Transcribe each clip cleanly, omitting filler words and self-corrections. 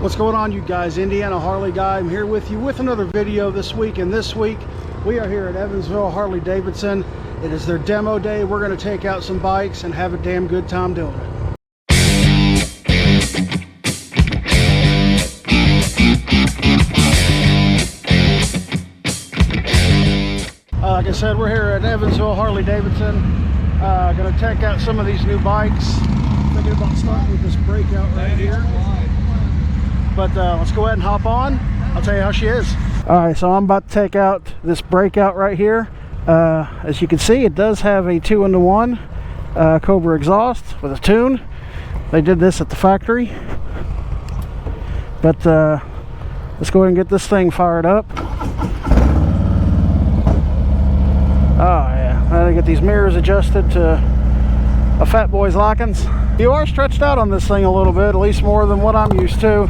What's going on, you guys? Indiana Harley Guy. I'm here with you with another video this week, and this week we are here at Evansville Harley Davidson. It is their demo day. We're going to take out some bikes and have a damn good time doing it. Like I said, we're here at Evansville Harley Davidson. Going to check out some of these new bikes. Thinking about starting with this Breakout right here. But let's go ahead and hop on. I'll tell you how she is. Alright, so I'm about to take out this Breakout right here. As you can see, it does have a 2-in-1 Cobra exhaust with a tune. They did this at the factory. But let's go ahead and get this thing fired up. Oh yeah, I gotta get these mirrors adjusted to a fat boy's likings. You are stretched out on this thing a little bit, at least more than what I'm used to.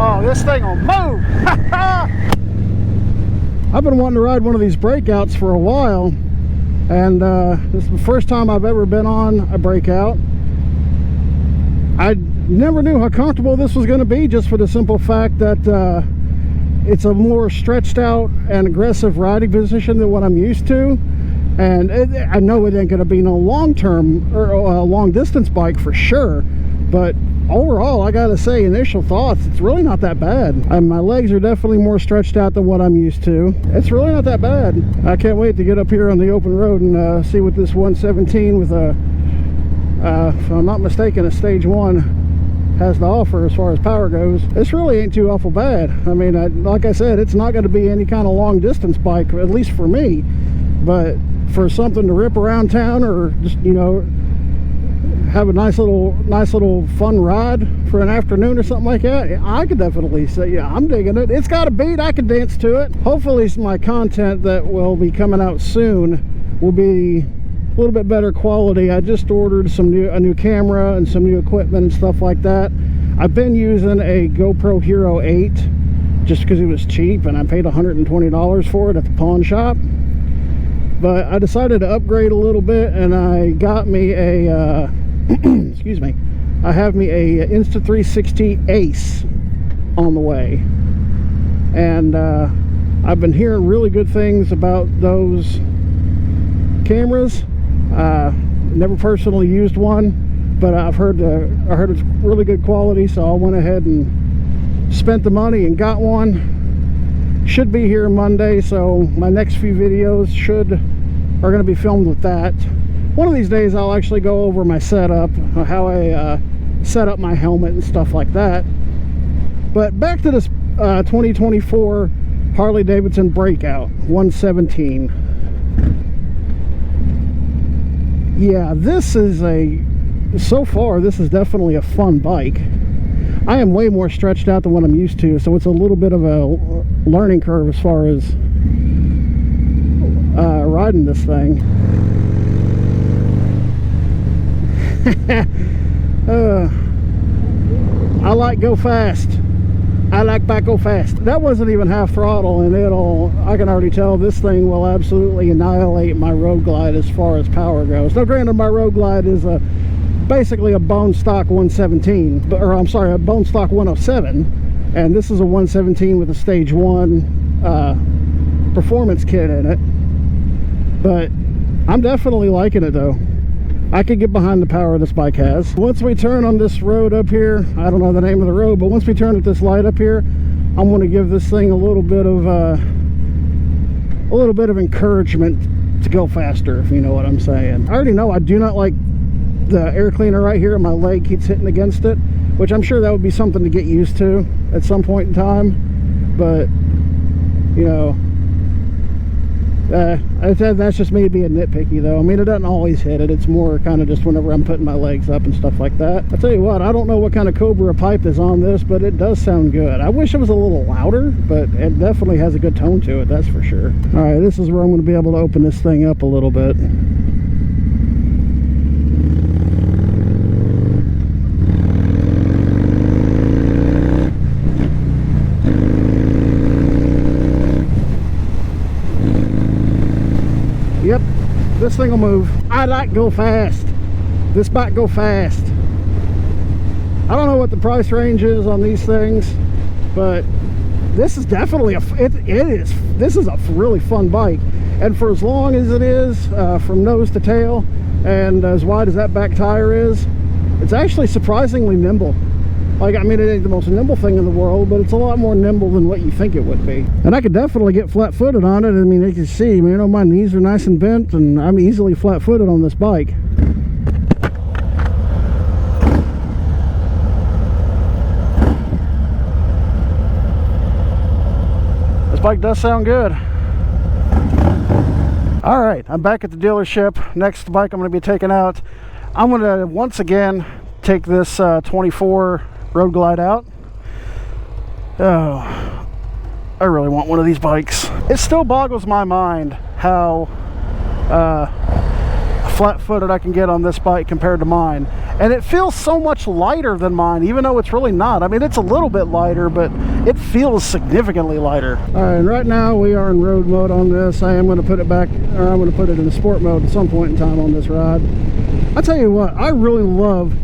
Oh, this thing will move! I've been wanting to ride one of these Breakouts for a while, and this is the first time I've ever been on a Breakout. I never knew how comfortable this was going to be, just for the simple fact that it's a more stretched out and aggressive riding position than what I'm used to. And I know it ain't going to be no long-term or long-distance bike for sure, but overall, I gotta say, initial thoughts, it's really not that bad. My legs are definitely more stretched out than what I'm used to. It's really not that bad. I can't wait to get up here on the open road and see what this 117 with a, if I'm not mistaken, a stage 1 has to offer as far as power goes. This really ain't too awful bad. I mean, like I said, it's not going to be any kind of long-distance bike, at least for me, but for something to rip around town, or just, you know, have a nice little fun ride for an afternoon or something like that, I could definitely say, yeah, I'm digging it. It's got a beat. I can dance to it. Hopefully my content that will be coming out soon will be a little bit better quality. I just ordered a new camera and some new equipment and stuff like that. I've been using a GoPro Hero 8 just because it was cheap, and I paid $120 for it at the pawn shop. But I decided to upgrade a little bit, and I got me a excuse me, I have me a Insta360 Ace on the way, and I've been hearing really good things about those cameras. Never personally used one, but I heard it's really good quality, so I went ahead and spent the money and got one. Should be here Monday, so my next few videos are going to be filmed with that. One of these days I'll actually go over my setup, how I set up my helmet and stuff like that. But back to this 2024 Harley Davidson Breakout 117. Yeah, so far this is definitely a fun bike. I am way more stretched out than what I'm used to, so it's a little bit of a learning curve as far as riding this thing. I like go fast. I like back go fast. That wasn't even half throttle, and I can already tell this thing will absolutely annihilate my Road Glide as far as power goes. Now granted, my Road Glide is basically a bone stock 117, or I'm sorry, a bone stock 107, and this is a 117 with a stage 1 performance kit in it. But I'm definitely liking it though. I could get behind the power this bike has. Once we turn on this road up here, I don't know the name of the road, but once we turn at this light up here, I'm going to give this thing a little bit of encouragement to go faster, if you know what I'm saying. I already know I do not like the air cleaner right here, and my leg keeps hitting against it, which I'm sure that would be something to get used to at some point in time. But you know, that's just me being nitpicky though. I mean, it doesn't always hit it. It's more kind of just whenever I'm putting my legs up and stuff like that. I tell you what, I don't know what kind of Cobra pipe is on this, but it does sound good. I wish it was a little louder, but it definitely has a good tone to it, that's for sure. All right, this is where I'm going to be able to open this thing up a little bit. Yep, this thing will move. I like go fast. This bike go fast. I don't know what the price range is on these things, but this is definitely this is a really fun bike. And for as long as it is, from nose to tail, and as wide as that back tire is, it's actually surprisingly nimble. Like, I mean, it ain't the most nimble thing in the world, but it's a lot more nimble than what you think it would be. And I could definitely get flat-footed on it. I mean, you can see, you know, my knees are nice and bent, and I'm easily flat-footed on this bike. This bike does sound good. All right, I'm back at the dealership. Next bike I'm going to be taking out, I'm going to once again take this 24 Road Glide out. Oh, I really want one of these bikes. It still boggles my mind how flat-footed I can get on this bike compared to mine. And it feels so much lighter than mine, even though it's really not. I mean, it's a little bit lighter, but it feels significantly lighter. All right, and right now we are in road mode on this. I am going to put it back, or I'm going to put it in sport mode at some point in time on this ride. I tell you what, I really love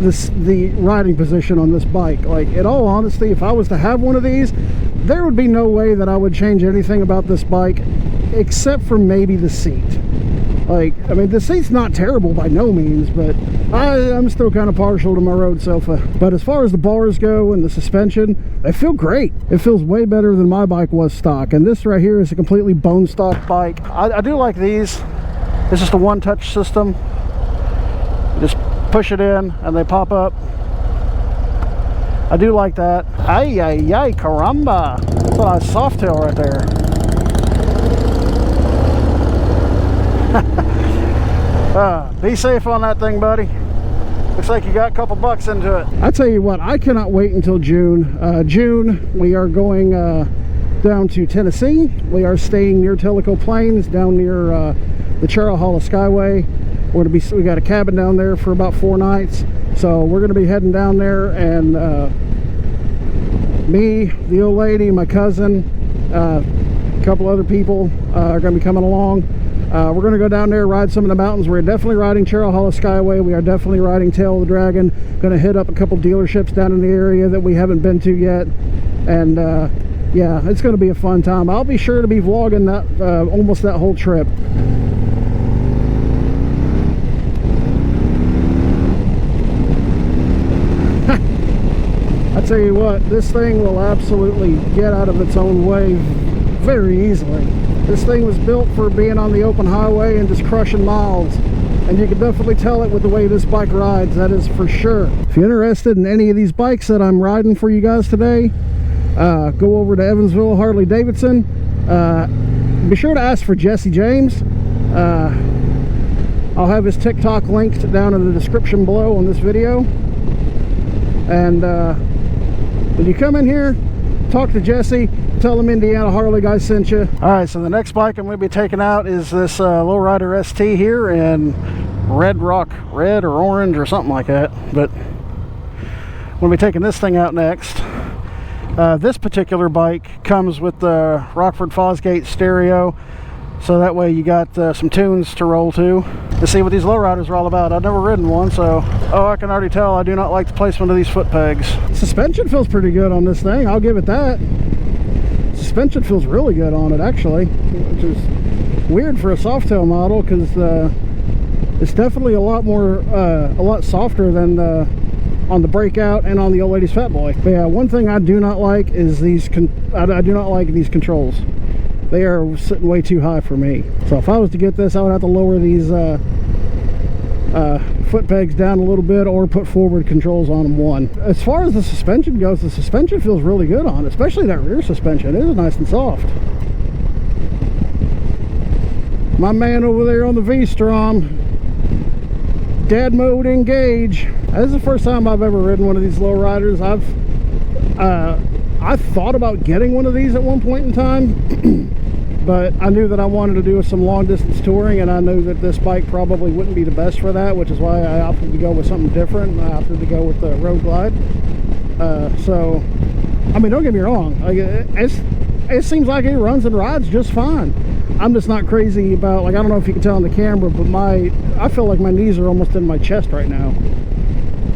the riding position on this bike. Like, in all honesty, if I was to have one of these, there would be no way that I would change anything about this bike except for maybe the seat. Like, I mean, the seat's not terrible by no means, but I'm still kind of partial to my road sofa. But as far as the bars go and the suspension, they feel great. It feels way better than my bike was stock. And this right here is a completely bone stock bike. I do like these. It's just a one-touch system. Just push it in and they pop up. I do like that. Ay, ay, ay, caramba. That's a nice soft tail right there. Be safe on that thing, buddy. Looks like you got a couple bucks into it. I tell you what, I cannot wait until June. June, we are going down to Tennessee. We are staying near Tellico Plains, down near the Harley Skyway. We got a cabin down there for about 4 nights, so we're going to be heading down there, and me, the old lady, my cousin, a couple other people are going to be coming along. We're going to go down there, ride some of the mountains. We're definitely riding Harley Skyway. We are definitely riding Tail of the Dragon. Going to hit up a couple dealerships down in the area that we haven't been to yet, and yeah, it's going to be a fun time. I'll be sure to be vlogging that almost that whole trip. I tell you what, this thing will absolutely get out of its own way very easily. This thing was built for being on the open highway and just crushing miles, and you can definitely tell it with the way this bike rides, that is for sure. If you're interested in any of these bikes that I'm riding for you guys today, go over to Evansville Harley Davidson. Be sure to ask for Jessie James. I'll have his Tik Toc linked down in the description below on this video. And when you come in here, talk to Jesse, tell him Indiana Harley Guy sent you. All right, so the next bike I'm going to be taking out is this Lowrider ST here in red or orange or something like that. But we'll be taking this thing out next. This particular bike comes with the Rockford Fosgate stereo, so that way you got some tunes to roll to see what these lowriders are all about. I've never ridden one, so I can already tell I do not like the placement of these foot pegs. Suspension feels pretty good on this thing, I'll give it that. Suspension feels really good on it, actually, which is weird for a softail model, because it's definitely a lot softer than on the Breakout and on the old lady's Fat Boy. But yeah, one thing I do not like is these I do not like these controls. They are sitting way too high for me. So if I was to get this, I would have to lower these foot pegs down a little bit, or put forward controls on them one. As far as the suspension goes, the suspension feels really good on it, especially that rear suspension. It is nice and soft. My man over there on the V-Strom, dad mode engage. This is the first time I've ever ridden one of these lowriders. I thought about getting one of these at one point in time, but I knew that I wanted to do some long distance touring, and I knew that this bike probably wouldn't be the best for that, which is why I opted to go with something different. I opted to go with the Road Glide. So, I mean, don't get me wrong, like, it seems like it runs and rides just fine. I'm just not crazy about, like, I don't know if you can tell on the camera, but I feel like my knees are almost in my chest right now.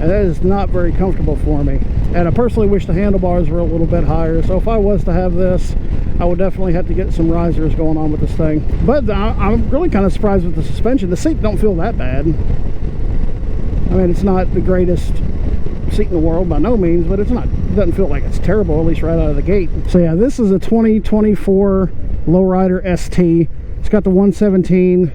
and that is not very comfortable for me. And I personally wish the handlebars were a little bit higher, so if I was to have this, I would definitely have to get some risers going on with this thing. But I'm really kind of surprised with the suspension. The seat don't feel that bad. I mean, it's not the greatest seat in the world by no means, but it doesn't feel like it's terrible, at least right out of the gate. So yeah, this is a 2024 Lowrider ST. It's got the 117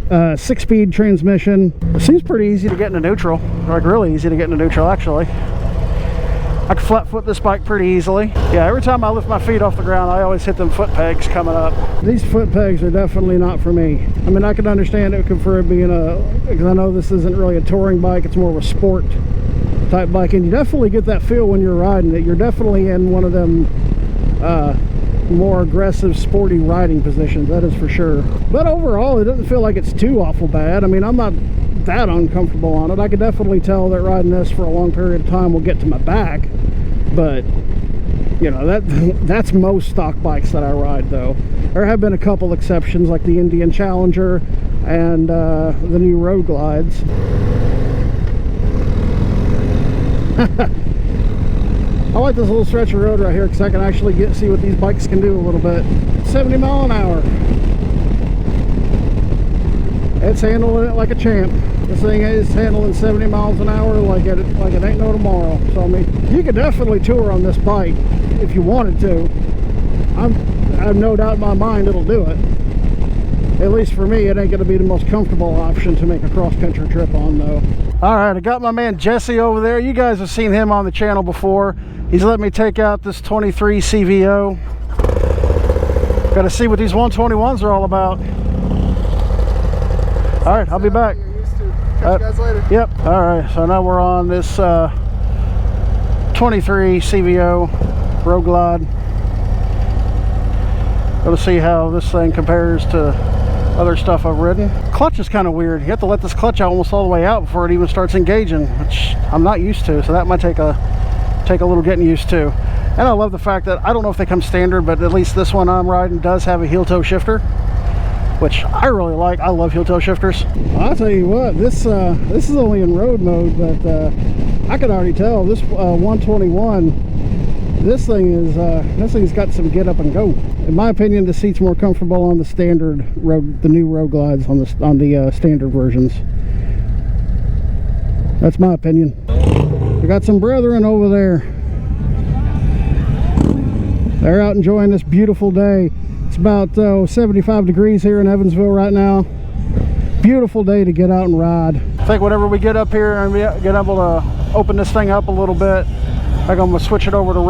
6-speed transmission. It seems pretty easy to get into neutral, like really easy to get into neutral actually. I can flat foot this bike pretty easily. Yeah, every time I lift my feet off the ground, I always hit them foot pegs coming up. These foot pegs are definitely not for me. I mean, I can understand it for it being because I know this isn't really a touring bike, it's more of a sport type bike, and you definitely get that feel when you're riding it. You're definitely in one of them more aggressive, sporty riding positions, that is for sure. But overall, it doesn't feel like it's too awful bad. I mean, I'm not that uncomfortable on it. I could definitely tell that riding this for a long period of time will get to my back, but you know, that's most stock bikes that I ride, though. There have been a couple exceptions, like the Indian Challenger and the new Road Glides. I like this little stretch of road right here because I can actually see what these bikes can do a little bit. 70 mile an hour. It's handling it like a champ. This thing is handling 70 miles an hour like it ain't no tomorrow. So I mean, you could definitely tour on this bike if you wanted to. I have no doubt in my mind it'll do it. At least for me, it ain't going to be the most comfortable option to make a cross-country trip on, though. All right, I got my man Jesse over there. You guys have seen him on the channel before. He's let me take out this 23 CVO. Got to see what these 121s are all about. All right, I'll be back. Catch you guys later. Yep. All right, so now we're on this 23 CVO Road Glide. Got to see how this thing compares to other stuff I've ridden. Clutch is kind of weird. You have to let this clutch out almost all the way out before it even starts engaging, which I'm not used to, so that might take a little getting used to. And I love the fact that I don't know if they come standard, but at least this one I'm riding does have a heel toe shifter, which I really like. I love heel toe shifters. Well, I'll tell you what, this is only in road mode, but I can already tell this 121, this thing's got some get up and go. In my opinion, the seat's more comfortable on the standard road, the new Road Glides on the standard versions. That's my opinion. We got some brethren over there. They're out enjoying this beautiful day. It's about 75 degrees here in Evansville right now. Beautiful day to get out and ride. I think whenever we get up here and we get able to open this thing up a little bit, I'm gonna switch it over to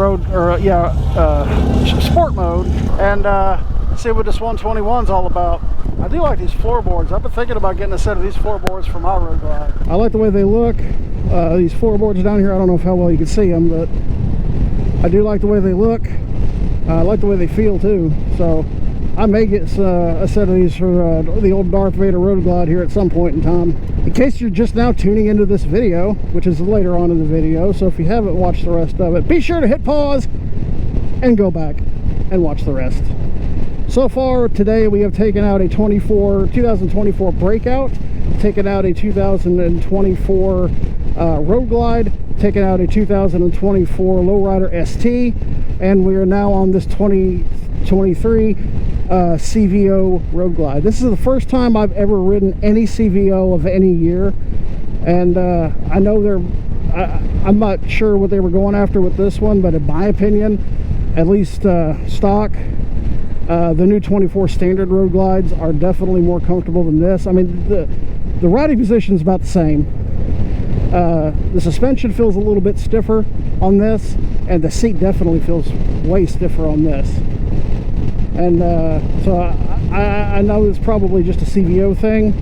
sport mode and see what this 121's all about. I do like these floorboards. I've been thinking about getting a set of these floorboards for my Road Glide. I like the way they look. These floorboards down here, I don't know how well you can see them, but I do like the way they look. I like the way they feel too. So I may get a set of these for the old Darth Vader Road Glide here at some point in time. In case you're just now tuning into this video, which is later on in the video, so if you haven't watched the rest of it, be sure to hit pause and go back and watch the rest. So far today we have taken out a 2024 Breakout, taken out a 2024 Road Glide, taken out a 2024 Lowrider ST, and we are now on this 2023 CVO Road Glide. This is the first time I've ever ridden any CVO of any year, and I know I'm not sure what they were going after with this one, but in my opinion, at least stock, the new 24 standard Road Glides are definitely more comfortable than this. I mean, the riding position is about the same. The suspension feels a little bit stiffer on this, and the seat definitely feels way stiffer on this. And so I know it's probably just a CVO thing,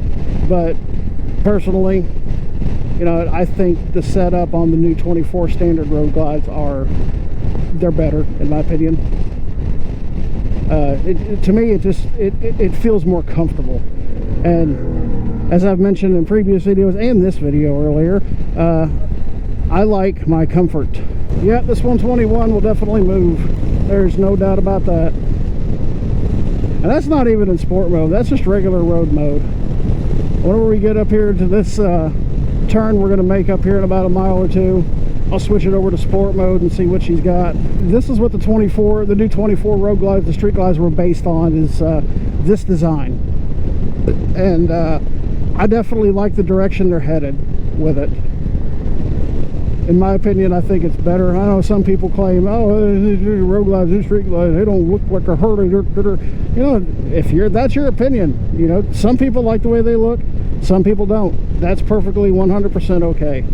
but personally, you know, I think the setup on the new 24 standard Road Glides they're better in my opinion. To me, it feels more comfortable, and as I've mentioned in previous videos and this video earlier, I like my comfort. Yeah, this 121 will definitely move. There's no doubt about that. And that's not even in sport mode. That's just regular road mode. Whenever we get up here to this turn we're going to make up here in about a mile or two, I'll switch it over to sport mode and see what she's got. This is what the new 24 Road Glides, the street glides, were based on, is this design. And I definitely like the direction they're headed with it. In my opinion, I think it's better. I know some people claim, oh, Road Glides, new street glides, they don't look like a Harley. You know, that's your opinion. You know, some people like the way they look, some people don't. That's perfectly 100% okay.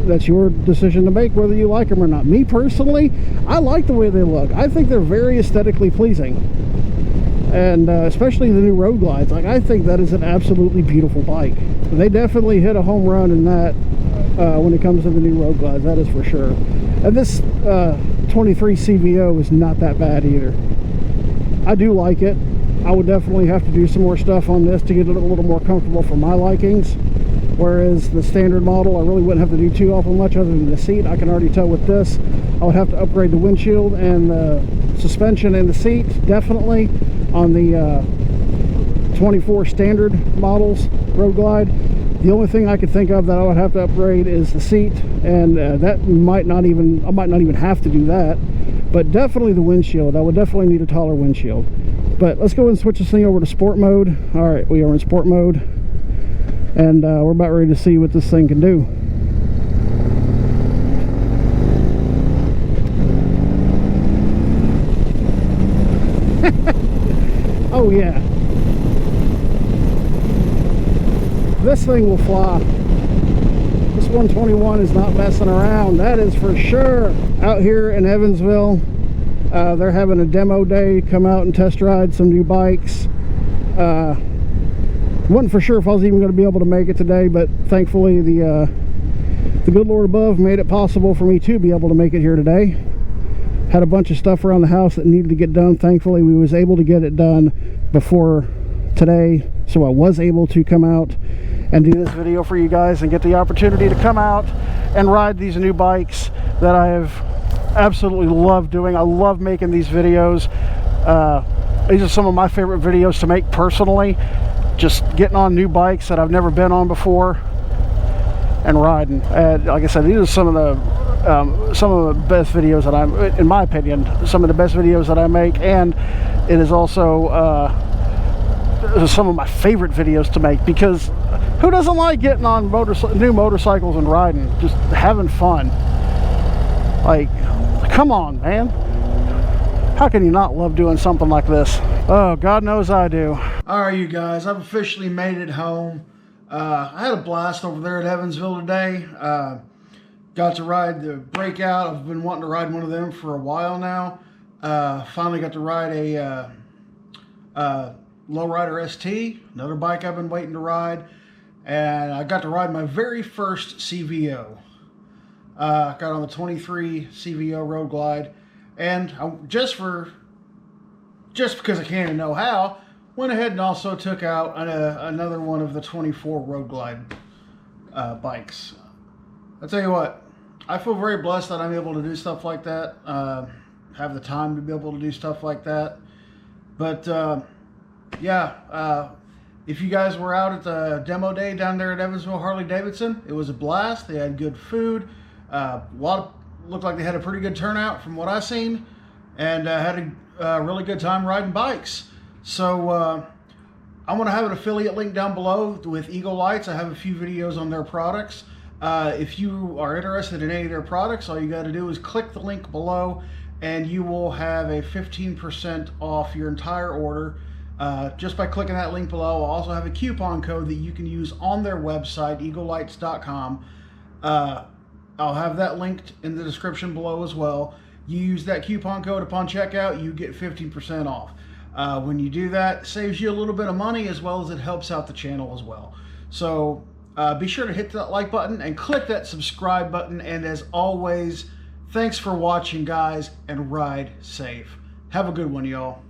That's your decision to make, whether you like them or not. Me personally, I like the way they look. I think they're very aesthetically pleasing, and especially the new Road Glides. Like, I think that is an absolutely beautiful bike. They definitely hit a home run in that when it comes to the new Road Glides, that is for sure. And this 23 CVO is not that bad either. I do like it. I would definitely have to do some more stuff on this to get it a little more comfortable for my likings. Whereas the standard model, I really wouldn't have to do too awful much other than the seat. I can already tell with this, I would have to upgrade the windshield and the suspension and the seat, definitely, on the 24 standard models Road Glide. The only thing I could think of that I would have to upgrade is the seat, and that I might not even have to do that. But definitely the windshield. I would definitely need a taller windshield. But let's go and switch this thing over to sport mode. All right, we are in sport mode, and we're about ready to see what this thing can do. Oh yeah, this thing will fly. This 121 is not messing around, that is for sure. Out here in Evansville, they're having a demo day. Come out and test ride some new bikes. Wasn't for sure if I was even going to be able to make it today, but thankfully the good Lord above made it possible for me to be able to make it here today. Had a bunch of stuff around the house that needed to get done. Thankfully we was able to get it done before today, so I was able to come out and do this video for you guys and get the opportunity to come out and ride these new bikes that I have absolutely loved doing. I love making these videos. These are some of my favorite videos to make personally, just getting on new bikes that I've never been on before and riding. And like I said, these are some of the best videos that I'm, in my opinion, some of the best videos that I make, and it is also some of my favorite videos to make, because who doesn't like getting on new motorcycles and riding, just having fun? Like, come on, man, how can you not love doing something like this? Oh, God knows I do. All right, you guys, I've officially made it home. I had a blast over there at Evansville today. Got to ride the Breakout. I've been wanting to ride one of them for a while now. Finally got to ride a Lowrider ST, another bike I've been waiting to ride. And I got to ride my very first CVO. Got on the 23 CVO Road Glide. And just because I can't even know how, went ahead and also took out another one of the 24 Road Glide bikes. I'll tell you what, I feel very blessed that I'm able to do stuff like that, have the time to be able to do stuff like that. But yeah, if you guys were out at the demo day down there at Evansville Harley Davidson, it was a blast. They had good food. Looked like they had a pretty good turnout from what I seen, and had a really good time riding bikes. So I'm going to have an affiliate link down below with Eagle Lights. I have a few videos on their products. If you are interested in any of their products, all you got to do is click the link below, and you will have a 15% off your entire order just by clicking that link below. I'll also have a coupon code that you can use on their website, eaglelights.com. I'll have that linked in the description below as well. You use that coupon code upon checkout, you get 15% off. When you do that, it saves you a little bit of money, as well as it helps out the channel as well. So be sure to hit that like button and click that subscribe button. And as always, thanks for watching, guys, and ride safe. Have a good one, y'all.